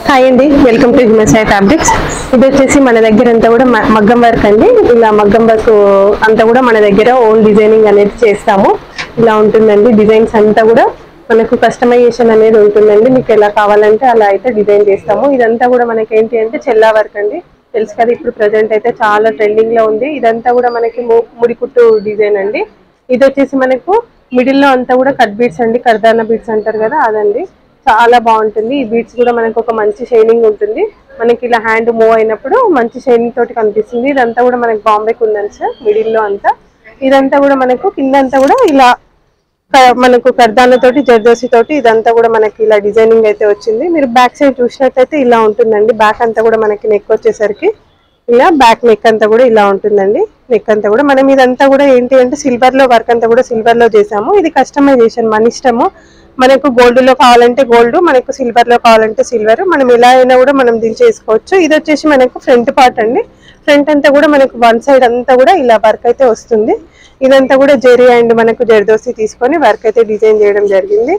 Hi అండి, welcome to హిమసై fabrics. ఇది వచ్చేసి మన దగ్గర అంతా కూడా మగ్గం వర్క్ అండి. ఇలా మగ్గం వర్క్ అంతా కూడా మన దగ్గర ఓన్ డిజైనింగ్ అనేది చేస్తాము. ఇలా ఉంటుందండి. డిజైన్స్ అంతా కూడా మనకు కస్టమైజేషన్ అనేది ఉంటుందండి. మీకు ఎలా కావాలంటే అలా అయితే డిజైన్ చేస్తాము. ఇదంతా కూడా మనకి ఏంటి అంటే చెల్లా వర్క్ అండి. తెలుసు కదా, ఇప్పుడు ప్రజెంట్ అయితే చాలా ట్రెండింగ్ లో ఉంది. ఇదంతా కూడా మనకి ముడికుట్టు డిజైన్ అండి. ఇది వచ్చేసి మనకు మిడిల్ లో అంతా కూడా కట్ బీడ్స్ అండి, కర్దానా బీడ్స్ అంటారు కదా అదండి. చాలా బాగుంటుంది. ఈ బీడ్స్ కూడా మనకు ఒక మంచి షైనింగ్ ఉంటుంది. మనకి ఇలా హ్యాండ్ మూవ్ అయినప్పుడు మంచి షైనింగ్ తోటి కనిపిస్తుంది. ఇదంతా కూడా మనకి బాంబేకి ఉందండి సార్. మిడిల్ లో అంతా ఇదంతా కూడా మనకు కిందంతా కూడా ఇలా మనకు కర్దానతోటి జర్దోసి తోటి ఇదంతా కూడా మనకి ఇలా డిజైనింగ్ అయితే వచ్చింది. మీరు బ్యాక్ సైడ్ చూసినట్లయితే ఇలా ఉంటుందండి. బ్యాక్ అంతా కూడా మనకి నెక్ వచ్చేసరికి ఇలా బ్యాక్ నెక్ అంతా కూడా ఇలా ఉంటుందండి. నెక్ అంతా కూడా మనం ఇదంతా కూడా ఏంటి అంటే సిల్వర్ లో వర్క్ అంతా కూడా సిల్వర్ లో చేసాము. ఇది కస్టమైజేషన్ మన ఇష్టము. మనకు గోల్డ్ లో కావాలంటే గోల్డ్, మనకు సిల్వర్ లో కావాలంటే సిల్వర్, మనం ఎలా అయినా కూడా మనం దించేసుకోవచ్చు. ఇది వచ్చేసి మనకు ఫ్రంట్ పార్ట్ అండి. ఫ్రంట్ అంతా కూడా మనకు వన్ సైడ్ అంతా కూడా ఇలా వర్క్ అయితే వస్తుంది. ఇదంతా కూడా జెరీ అండ్ మనకు జర్దోసి తీసుకొని వర్క్ అయితే డిజైన్ చేయడం జరిగింది.